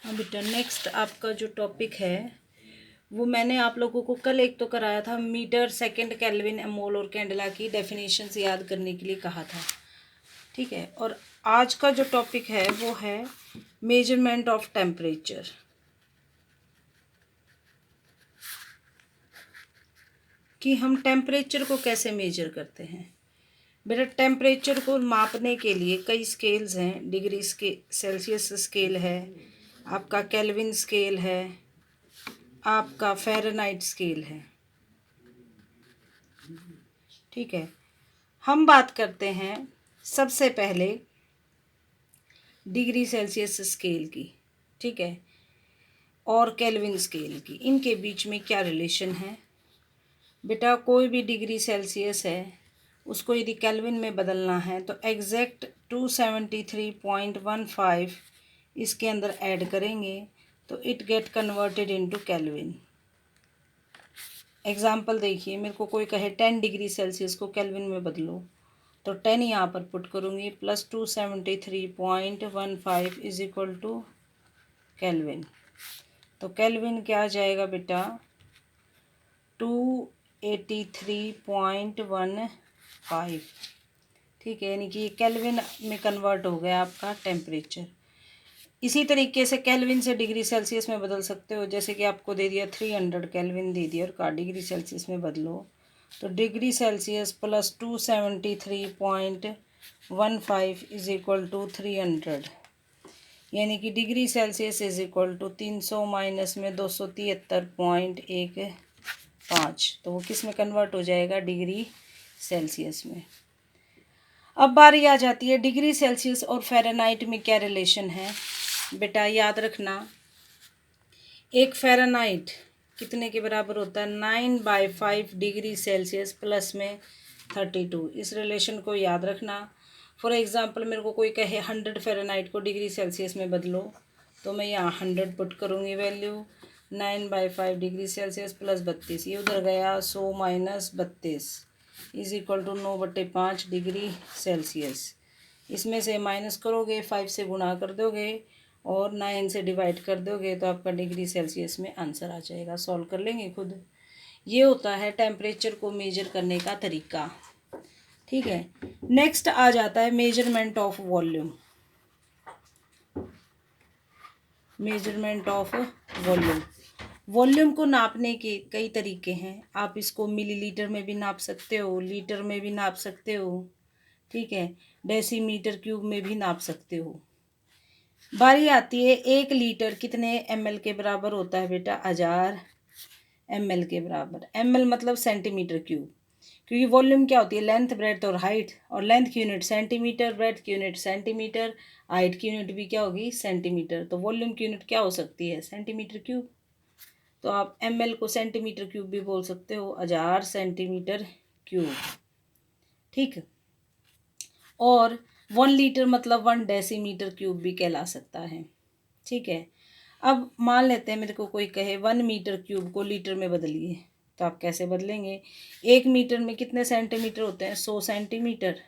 हाँ बेटा, नेक्स्ट आपका जो टॉपिक है वो मैंने आप लोगों को कल एक तो कराया था, मीटर सेकंड केल्विन मोल और कैंडेला की डेफिनेशंस याद करने के लिए कहा था। ठीक है, और आज का जो टॉपिक है वो है मेजरमेंट ऑफ टेम्परेचर। कि हम टेम्परेचर को कैसे मेजर करते हैं। बेटा, टेम्परेचर को मापने के लिए कई स्केल्स हैं। डिग्री सेल्सियस स्केल है, आपका केल्विन स्केल है, आपका फ़ारेनहाइट स्केल है। ठीक है, हम बात करते हैं सबसे पहले डिग्री सेल्सियस स्केल की। ठीक है, और केल्विन स्केल की। इनके बीच में क्या रिलेशन है बेटा। कोई भी डिग्री सेल्सियस है, उसको यदि केल्विन में बदलना है तो एग्जैक्ट 273.15 इसके अंदर ऐड करेंगे तो it get converted into kelvin. Example देखिए, मेरे को कोई कहे 10 डिग्री सेल्सियस को केल्विन में बदलो, तो 10 यहाँ पर पुट करूँगी plus 273.15 is equal to kelvin. तो केल्विन क्या आ जाएगा बेटा, 283.15। ठीक है, यानी कि ये केल्विन में कन्वर्ट हो गया आपका टेम्परेचर। इसी तरीके से केल्विन से डिग्री सेल्सियस में बदल सकते हो। जैसे कि आपको दे दिया 300 केल्विन दे दिया और कहा डिग्री सेल्सियस में बदलो, तो degree Celsius plus 273.15 is equal to 300, यानी कि degree Celsius is equal to 300 minus में 273.15, तो वो किस में कन्वर्ट हो जाएगा, डिग्री सेल्सियस में। अब बारी आ जाती है डिग्री सेल्सियस और फ़ारेनहाइट में क्या रिलेशन है। बेटा याद रखना, एक फ़ारेनहाइट कितने के बराबर होता है, 9/5 डिग्री सेल्सियस प्लस में 32। इस रिलेशन को याद रखना। फॉर एग्ज़ाम्पल, मेरे को कोई कहे 100 फ़ारेनहाइट को डिग्री सेल्सियस में बदलो, तो मैं यहाँ 100 पुट करूँगी वैल्यू। 9/5 डिग्री सेल्सियस प्लस 32, ये उधर गया 100 minus 32 is equal to 9/5 degree Celsius. इसमें से माइनस करोगे, 5 से गुणा कर दोगे और 9 से डिवाइड कर दोगे, तो आपका डिग्री सेल्सियस में आंसर आ जाएगा। सॉल्व कर लेंगे खुद। ये होता है टेम्परेचर को मेजर करने का तरीका। ठीक है, नेक्स्ट आ जाता है measurement of volume. Measurement of volume, volume को नापने के कई तरीके हैं। आप इसको मिलीलीटर में भी नाप सकते हो, लीटर में भी नाप सकते हो। ठीक है, डेसीमीटर क्यूब में भी नाप सकते हो। बारी आती है 1 लीटर कितने ml के बराबर होता है बेटा, 1000 ml के बराबर। ml मतलब सेंटीमीटर क्यूब, क्योंकि वॉल्यूम क्या होती है, लेंथ ब्रेड्थ और हाइट, और लेंथ की यूनिट सेंटीमीटर, ब्रेड्थ की यूनिट सेंटीमीटर, हाइट की यूनिट भी क्या होगी, सेंटीमीटर। तो वॉल्यूम की यूनिट क्या हो सकती है, सेंटीमीटर क्यूब। तो आप ml को सेंटीमीटर क्यूब भी बोल सकते हो, 1000 सेंटीमीटर क्यूब। ठीक, और 1 लीटर मतलब 1 डेसीमीटर क्यूब भी कहला सकता है। ठीक है, अब मान लेते हैं मेरे को कोई कहे 1 मीटर क्यूब को लीटर में बदलिए, तो आप कैसे बदलेंगे। 1 मीटर में कितने सेंटीमीटर होते हैं, 100 सेंटीमीटर।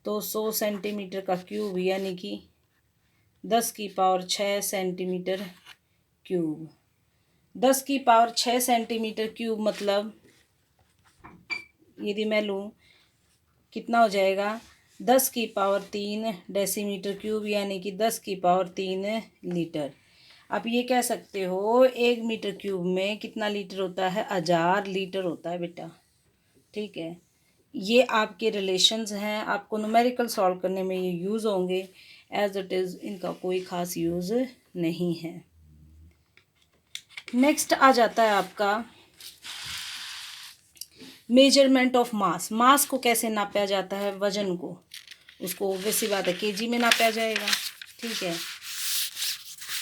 तो 100 सेंटीमीटर का क्यूब यानी कि 10⁶ सेंटीमीटर क्यूब। 10⁶ सेंटीमीटर क्यूब मतलब यदि मैं लूँ कितना हो जाएगा, 10⁻³ डेसीमीटर क्यूब, यानी कि 10⁻³ लीटर। आप ये कह सकते हो 1 मीटर क्यूब में कितना लीटर होता है, 1000 लीटर होता है बेटा। ठीक है, ये आपके रिलेशंस हैं, आपको न्यूमेरिकल सॉल्व करने में ये यूज़ होंगे। एज इट इज़ इनका कोई ख़ास यूज़ नहीं है। नेक्स्ट आ जाता है आपका मेजरमेंट ऑफ मास। मास को कैसे नापा जाता है, वजन को, उसको वैसी बात है केजी में नापा जाएगा। ठीक है,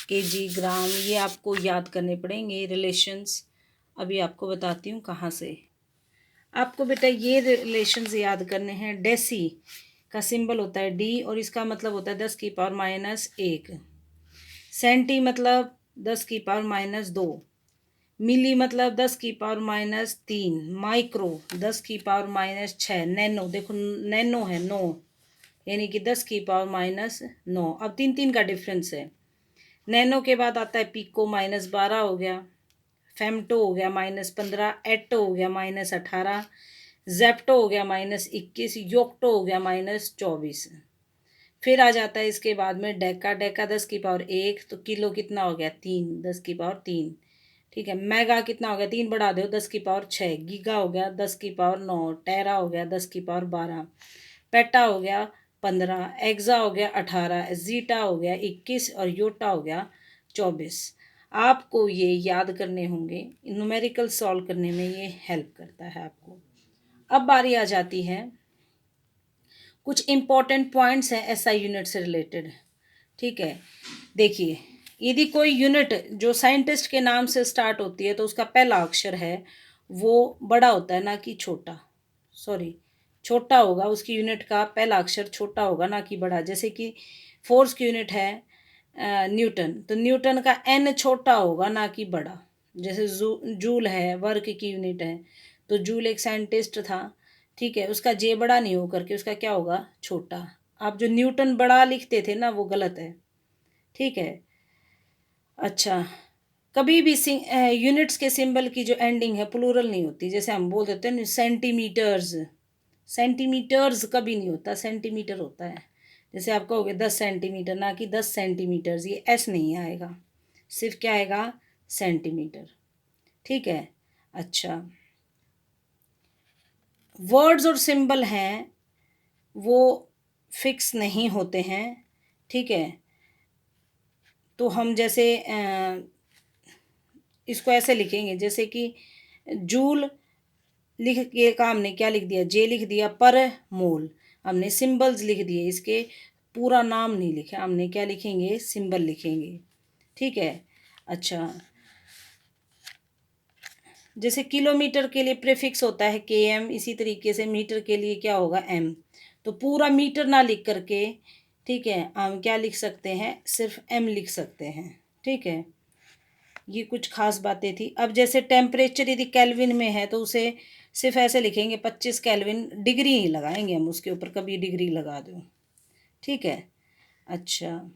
केजी, ग्राम, ये आपको याद करने पड़ेंगे रिलेशंस। अभी आपको बताती हूँ कहाँ से। आपको बेटा ये रिलेशंस याद करने हैं। डेसी का सिंबल होता है डी और इसका मतलब होता है 10⁻⁻1। सेंटी मतलब 10⁻⁻2। मिली मतलब 10⁻⁻3। माइक्रो 10⁻⁻6। नैनो देखो, नैनो है 9, यानी कि 10⁻⁻9। अब 3 का डिफरेंस है। नैनो के बाद आता है पिको, -12 हो गया। फेमटो हो गया -15, एटो हो गया -18, जेप्टो हो गया -21, योक्टो हो गया -24। फिर आ जाता है इसके बाद में डेका, डेका 10⁻1, तो किलो कितना हो गया 3, 10⁻3। ठीक है, मेगा कितना हो गया, 3 बढ़ा दो 10⁻6, गीगा हो गया 10⁻9, टेरा हो गया 10⁻12, पेटा हो गया 15, एक्सा हो गया 18, जीटा हो गया 21 और योटा हो गया 24। आपको ये याद करने होंगे, न्यूमेरिकल सॉल्व करने में ये हेल्प करता है आपको। अब बारी आ जाती है, कुछ इंपॉर्टेंट पॉइंट्स हैं एसआई यूनिट से रिलेटेड। ठीक है, देखिए, यदि कोई यूनिट जो साइंटिस्ट के नाम से स्टार्ट होती है तो उसका पहला अक्षर है वो बड़ा होता है ना कि छोटा, सॉरी छोटा होगा, उसकी यूनिट का पहला अक्षर छोटा होगा ना कि बड़ा। जैसे कि फोर्स की यूनिट है न्यूटन, तो न्यूटन का एन छोटा होगा ना कि बड़ा। जैसे जूल है, वर्क की यूनिट है, तो जूल एक साइंटिस्ट था, ठीक है, उसका जे बड़ा नहीं हो करके उसका क्या होगा, छोटा। आप जो न्यूटन बड़ा लिखते थे ना वो गलत है। ठीक है, अच्छा, कभी भी यूनिट्स के सिंबल की जो एंडिंग है प्लूरल नहीं होती। जैसे हम बोल देते हैं सेंटीमीटर्स, सेंटीमीटर्स कभी नहीं होता, सेंटीमीटर होता है। जैसे आप कहोगे 10 सेंटीमीटर ना कि 10 सेंटीमीटर्स, ये एस नहीं आएगा, सिर्फ क्या आएगा, सेंटीमीटर। ठीक है, अच्छा, वर्ड्स और सिंबल हैं वो फिक्स नहीं होते हैं। ठीक है, तो हम जैसे इसको ऐसे लिखेंगे, जैसे कि जूल लिख के का हमने क्या लिख दिया, जे लिख दिया, पर मोल हमने सिंबल्स लिख दिए, इसके पूरा नाम नहीं लिखा, हमने क्या लिखेंगे, सिंबल लिखेंगे। ठीक है, अच्छा, जैसे किलोमीटर के लिए प्रीफिक्स होता है के एम, इसी तरीके से मीटर के लिए क्या होगा, एम। तो पूरा मीटर ना लिख करके, ठीक है, हम क्या लिख सकते हैं, सिर्फ एम लिख सकते हैं। ठीक है, ये कुछ खास बातें थी। अब जैसे टेम्परेचर यदि केल्विन में है तो उसे सिर्फ ऐसे लिखेंगे 25 केल्विन, डिग्री नहीं लगाएंगे हम उसके ऊपर, कभी डिग्री लगा दो। ठीक है, अच्छा,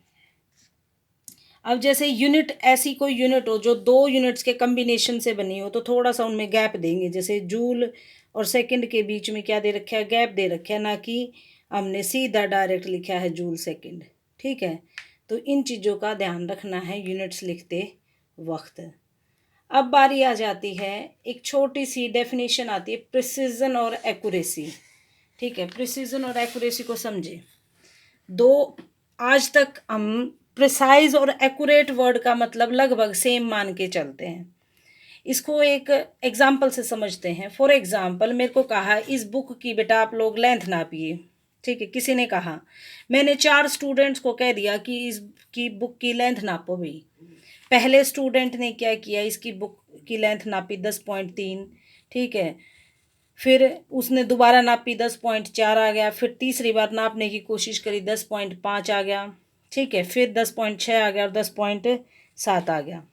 अब जैसे यूनिट, ऐसी कोई यूनिट हो जो दो यूनिट्स के कम्बिनेशन से बनी हो तो थोड़ा सा उनमें गैप देंगे। जैसे जूल और सेकंड के बीच में क्या दे रखा है, गैप दे रखा है, ना कि हमने सीधा डायरेक्ट लिखा है जूल सेकंड। ठीक है, तो इन चीज़ों का ध्यान रखना है यूनिट्स लिखते वक्त। अब बारी आ जाती है, एक छोटी सी डेफिनेशन आती है, प्रिसीजन और एक्यूरेसी। ठीक है, प्रिसीजन और एक्यूरेसी को समझे। दो, आज तक हम प्रिसाइज और एक्यूरेट वर्ड का मतलब लगभग सेम मान के चलते हैं। इसको एक एग्जाम्पल से समझते हैं। फॉर एग्जाम्पल, मेरे को कहा इस बुक की बेटा आप लोग लेंथ नापिए। ठीक है, किसी ने कहा, मैंने 4 स्टूडेंट्स को कह दिया कि इस की बुक की लेंथ नापो भाई। पहले स्टूडेंट ने क्या किया, इसकी बुक की लेंथ नापी 10.3। ठीक है, फिर उसने दोबारा नापी 10.4 आ गया, फिर तीसरी बार नापने की कोशिश करी 10.5 आ गया। ठीक है, फिर 10.6 आ गया और 10.7 आ गया।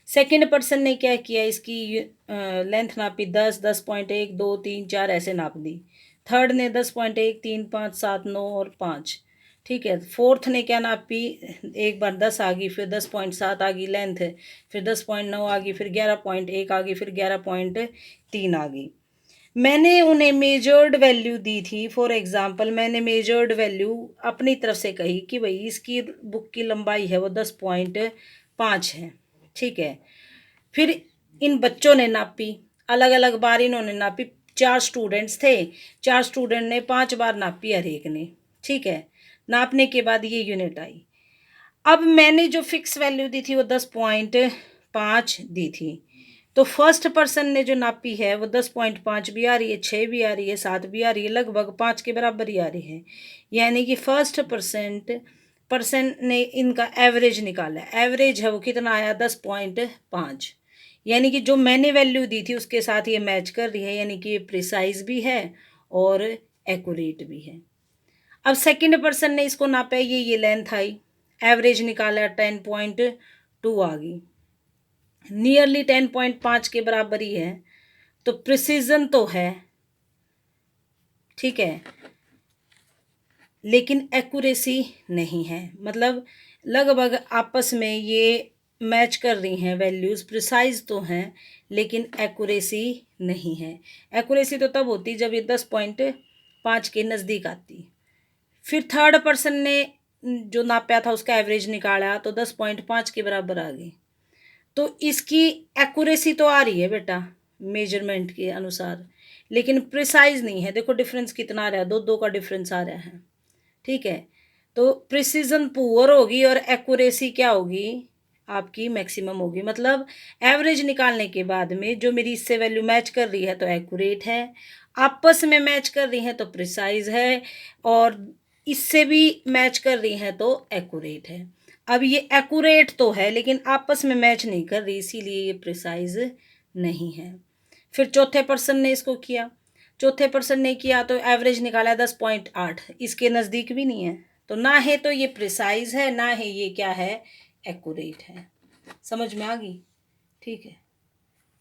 सेकंड पर्सन ने क्या किया, इसकी लेंथ नापी 10, 10.1, 2, 3, 4 ऐसे नाप दी। थर्ड ने 10.1, 3, 5, 7, 9 और 5। ठीक है, फोर्थ ने क्या नापी, एक बार 10 आ गई, फिर 10.7 आ गई लेंथ, फिर 10.9 आ गई, फिर 11.1 आ गई, फिर 11.3 आ गई। मैंने उन्हें मेजर्ड वैल्यू दी थी। फॉर एग्जांपल, मैंने मेजर्ड वैल्यू अपनी तरफ से कही कि भाई इसकी बुक की लंबाई है वो 10.5 है। ठीक है, फिर इन बच्चों ने नापी, अलग अलग बार इन्होंने नापी। 4 स्टूडेंट्स थे, 4 स्टूडेंट ने 5 बार नापी हर एक ने। ठीक है, नापने के बाद ये यूनिट आई। अब मैंने जो फिक्स वैल्यू दी थी वो 10.5 दी थी, तो फर्स्ट पर्सन ने जो नापी है वो 10.5 भी आ रही है, 6 भी आ रही है, 7 भी आ रही है, लगभग 5 के बराबर ही आ रही है। यानी कि फर्स्ट पर्सन ने इनका एवरेज निकाला। एवरेज है वो कितना आया, 10.5। यानी कि जो मैंने वैल्यू दी थी उसके साथ ये मैच कर रही है, यानी कि ये प्रिसाइज भी है और एक्यूरेट भी है। अब सेकंड पर्सन ने इसको नापा, ये लेंथ आई, एवरेज निकाला 10.2 आ गई, नियरली 10.5 के बराबर ही है, तो प्रिसीजन तो है। ठीक है, लेकिन एक्यूरेसी नहीं है। मतलब लगभग आपस में ये मैच कर रही हैं वैल्यूज़, प्रिसाइज तो हैं लेकिन एक्यूरेसी नहीं है। एक्यूरेसी तो तब होती जब ये 10.5 के नज़दीक आती। फिर थर्ड पर्सन ने जो नापा था उसका एवरेज निकाला तो 10.5 के बराबर आ गई। तो इसकी एक्यूरेसी तो आ रही है बेटा मेजरमेंट के अनुसार, लेकिन प्रिसाइज नहीं है। देखो डिफरेंस कितना आ रहा है, 2 का डिफरेंस आ रहा है। ठीक है, तो प्रिसीजन पुअर होगी और एक्यूरेसी क्या होगी आपकी मैक्सिमम होगी। मतलब एवरेज निकालने के बाद में जो मेरी इससे वैल्यू मैच कर रही है तो एक्यूरेट है, आपस में मैच कर रही है तो प्रिसाइज है, और इससे भी मैच कर रही है तो एक्यूरेट है। अब ये एक्यूरेट तो है लेकिन आपस में मैच नहीं कर रही, इसीलिए ये प्रिसाइज नहीं है। फिर चौथे पर्सन ने इसको किया, चौथे पर्सन ने किया तो एवरेज निकाला 10.8, इसके नज़दीक भी नहीं है। तो ना है तो ये प्रिसाइज है, ना है ये क्या है एक्यूरेट है। समझ में आ गई? ठीक है।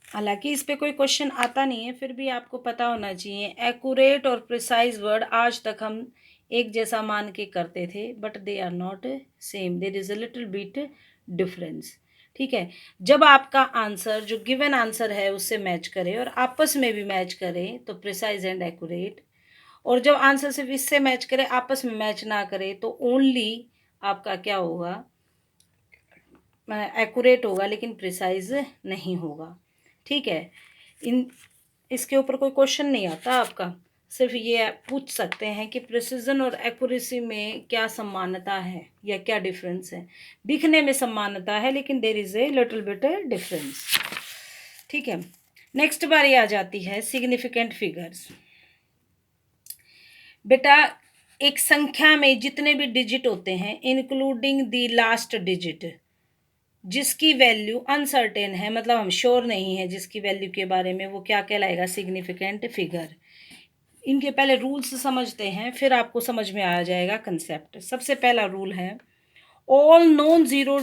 हालांकि इस पे कोई क्वेश्चन आता नहीं है, फिर भी आपको पता होना चाहिए एक्यूरेट और प्रिसाइज वर्ड आज तक हम एक जैसा मान के करते थे, but they are not same, there is a little bit difference. ठीक है, जब आपका आंसर जो गिवन आंसर है उससे मैच करे और आपस में भी मैच करे तो प्रिसाइज एंड एक्यूरेट, और जब आंसर सिर्फ इससे मैच करे आपस में मैच ना करे तो ओनली आपका क्या होगा एक्यूरेट होगा लेकिन प्रिसाइज नहीं होगा। ठीक है, इन इसके ऊपर कोई क्वेश्चन नहीं आता आपका, सिर्फ ये पूछ सकते हैं कि प्रिसीजन और एक्यूरेसी में क्या समानता है या क्या डिफरेंस है। दिखने में समानता है लेकिन there is a little bit difference. ठीक है, नेक्स्ट बारी आ जाती है सिग्निफिकेंट फिगर्स। बेटा एक संख्या में जितने भी डिजिट होते हैं इंक्लूडिंग द लास्ट डिजिट जिसकी वैल्यू अनसर्टेन है, मतलब हम श्योर नहीं है जिसकी वैल्यू के बारे में, वो क्या कहलाएगा सिग्निफिकेंट फिगर। इनके पहले रूल्स समझते हैं फिर आपको समझ में आ जाएगा कंसेप्ट। सबसे पहला रूल है all non zero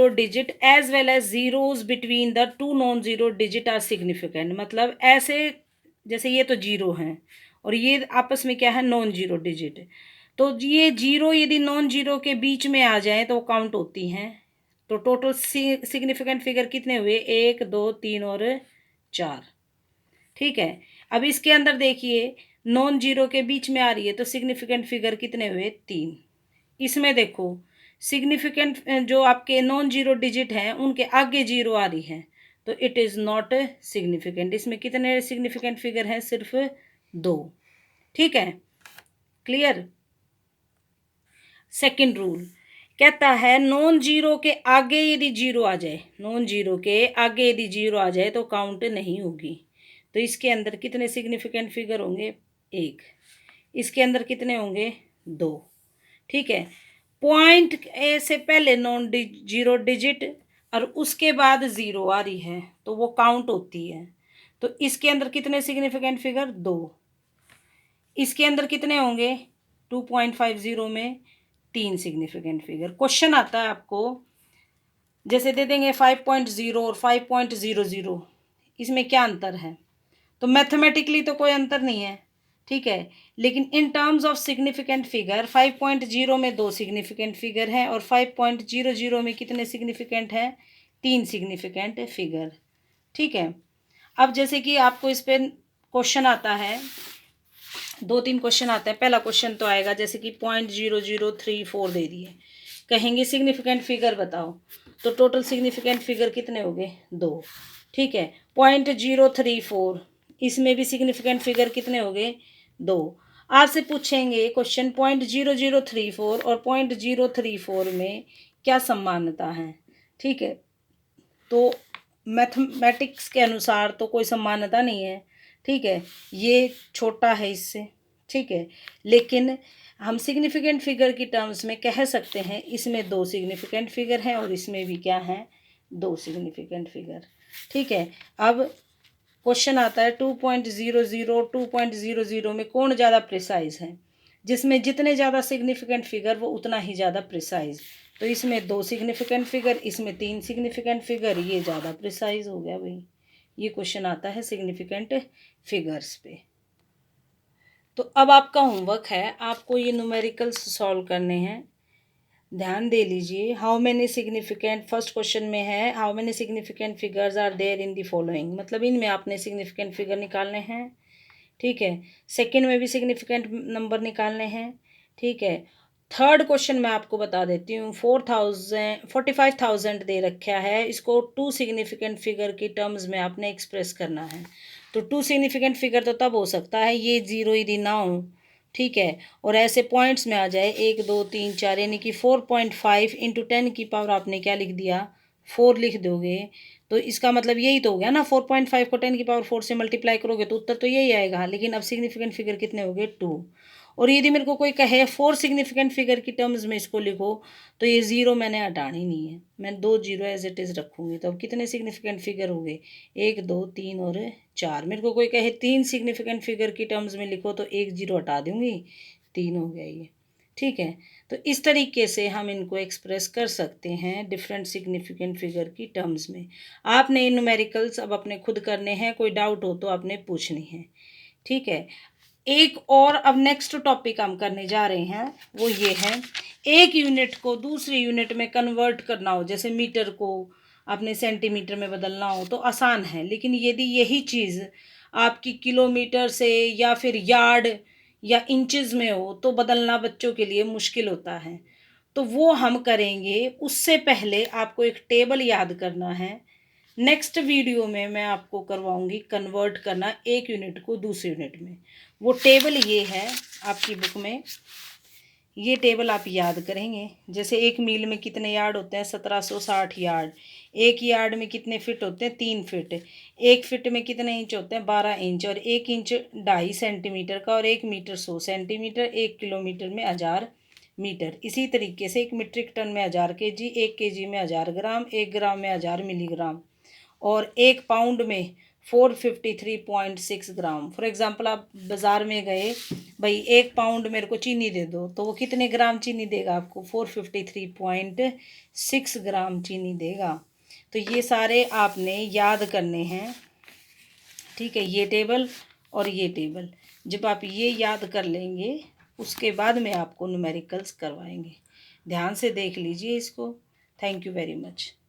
digit as well as zeros between the two non zero digit are significant. मतलब ऐसे जैसे ये तो जीरो हैं और ये आपस में क्या है नॉन जीरो डिजिट, तो ये जीरो यदि नॉन जीरो के बीच में आ जाए तो वो काउंट होती हैं। तो टोटल सिग्निफिकेंट फिगर कितने हुए, 1 2 3 और 4। ठीक है, अब इसके अंदर देखिए नॉन जीरो के बीच में आ रही है तो सिग्निफिकेंट फिगर कितने हुए, 3। इसमें देखो सिग्निफिकेंट जो आपके नॉन जीरो डिजिट हैं उनके आगे जीरो आ रही है तो इट इज़ नॉट सिग्निफिकेंट। इसमें कितने सिग्निफिकेंट फिगर हैं, सिर्फ 2। ठीक है, क्लियर। सेकंड रूल कहता है नॉन जीरो के आगे यदि जीरो आ जाए, नॉन जीरो के आगे यदि जीरो आ जाए तो काउंट नहीं होगी। तो इसके अंदर कितने सिग्निफिकेंट फिगर होंगे, 1। इसके अंदर कितने होंगे, 2। ठीक है, पॉइंट ए से पहले नॉन जीरो डिजिट और उसके बाद ज़ीरो आ रही है तो वो काउंट होती है। तो इसके अंदर कितने सिग्निफिकेंट फिगर, 2। इसके अंदर कितने होंगे, 2.50 में 3 सिग्निफिकेंट फिगर। क्वेश्चन आता है आपको जैसे दे देंगे 5.0 और 5.00, इसमें क्या अंतर है, तो मैथमेटिकली तो कोई अंतर नहीं है। ठीक है, लेकिन in terms of significant figure 5.0 में 2 सिग्निफिकेंट फिगर हैं और 5.00 में कितने सिग्निफिकेंट हैं, 3 सिग्निफिकेंट फिगर। ठीक है, अब जैसे कि आपको इस पर क्वेश्चन आता है, 2-3 क्वेश्चन आता है। पहला क्वेश्चन तो आएगा जैसे कि 0.0034 दे दिए, कहेंगे सिग्निफिकेंट फिगर बताओ, तो टोटल सिग्निफिकेंट फिगर कितने हो गए, 2। ठीक है, 0.034 इसमें भी सिग्निफिकेंट फिगर कितने हो गए, 2। आपसे पूछेंगे क्वेश्चन 0.0034 और 0.034 में क्या समानता है। ठीक है, तो मैथमेटिक्स के अनुसार तो कोई समानता नहीं है। ठीक है, ये छोटा है इससे। ठीक है, लेकिन हम सिग्निफिकेंट फिगर की टर्म्स में कह सकते हैं इसमें 2 सिग्निफिकेंट फिगर हैं और इसमें भी क्या है, 2 सिग्निफिकेंट फिगर। ठीक है, अब क्वेश्चन आता है 2.00 में कौन ज़्यादा प्रिसाइज है, जिसमें जितने ज़्यादा सिग्निफिकेंट फिगर वो उतना ही ज़्यादा प्रिसाइज। तो इसमें 2 सिग्निफिकेंट फिगर, इसमें 3 सिग्निफिकेंट फिगर, ये ज़्यादा प्रिसाइज हो गया भाई। ये क्वेश्चन आता है सिग्निफिकेंट फिगर्स पे। तो अब आपका होमवर्क है, आपको ये न्यूमेरिकल्स सॉल्व करने हैं। ध्यान दे लीजिए। How many significant, first question में है how many significant figures are there in the following, मतलब इनमें आपने सिग्निफिकेंट फिगर निकालने हैं। ठीक है। सेकंड में भी सिग्निफिकेंट नंबर निकालने हैं। ठीक है। थर्ड क्वेश्चन मैं आपको बता देती हूँ। 45,000 दे रखा है, इसको टू सिग्निफिकेंट फिगर की टर्म्स में आपने एक्सप्रेस करना है। तो टू सिग्निफिकेंट फिगर तो तब हो सकता है ये जीरो यदि ना हो। ठीक है। और ऐसे पॉइंट्स में आ जाए 1 2 3 4, यानी कि 4.5 इंटू 10 की पावर आपने क्या लिख दिया, 4 लिख दोगे। तो इसका मतलब यही तो हो गया ना, 4.5 को 10 की पावर 4 से मल्टीप्लाई करोगे तो उत्तर तो यही आएगा। लेकिन अब सिग्निफिकेंट फिगर कितने हो गए, 2। और यदि मेरे को कोई कहे 4 सिग्निफिकेंट फिगर की टर्म्स में इसको लिखो, तो ये ज़ीरो मैंने हटानी नहीं है, मैं 2 जीरो एज इट इज़ रखूँगी। तो अब कितने सिग्निफिकेंट फिगर हो गए, 1 2 3 और 4। मेरे को कोई कहे 3 सिग्निफिकेंट फिगर की टर्म्स में लिखो, तो 1 जीरो हटा दूँगी, 3 हो गया ये। ठीक है। तो इस तरीके से हम इनको एक्सप्रेस कर सकते हैं डिफरेंट सिग्निफिकेंट फिगर की टर्म्स में। आपने इन न्यूमेरिकल्स अब अपने खुद करने हैं, कोई डाउट हो तो आपने पूछनी है। ठीक है। एक और अब नेक्स्ट टॉपिक हम करने जा रहे हैं, वो ये है, एक यूनिट को दूसरी यूनिट में कन्वर्ट करना हो, जैसे मीटर को आपने सेंटीमीटर में बदलना हो तो आसान है। लेकिन यदि यही चीज़ आपकी किलोमीटर से या फिर यार्ड या इंचेस में हो तो बदलना बच्चों के लिए मुश्किल होता है। तो वो हम करेंगे, उससे पहले आपको एक टेबल याद करना है। नेक्स्ट वीडियो में मैं आपको करवाऊंगी कन्वर्ट करना एक यूनिट को दूसरी यूनिट में। वो टेबल ये है आपकी बुक में, ये टेबल आप याद करेंगे। जैसे एक मील में कितने यार्ड होते हैं, 1760 यार्ड। एक यार्ड में कितने फिट होते हैं, 3 फिट। एक फिट में कितने इंच होते हैं, 12 इंच। और एक इंच 2.5 सेंटीमीटर का, और 1 मीटर 100 सेंटीमीटर, 1 किलोमीटर में 1000 मीटर। इसी तरीके से 1 मीट्रिक टन में 1000 kg, 1 kg में 1000 ग्राम, 1 ग्राम में 1000 मिलीग्राम, और 1 पाउंड में 453.6 ग्राम। फॉर एग्जांपल आप बाज़ार में गए, भाई 1 पाउंड मेरे को चीनी दे दो, तो वो कितने ग्राम चीनी देगा आपको, 453.6 ग्राम चीनी देगा। तो ये सारे आपने याद करने हैं। ठीक है। ये टेबल और ये टेबल, जब आप ये याद कर लेंगे उसके बाद में आपको न्यूमेरिकल्स करवाएंगे। ध्यान से देख लीजिए इसको। Thank you very much.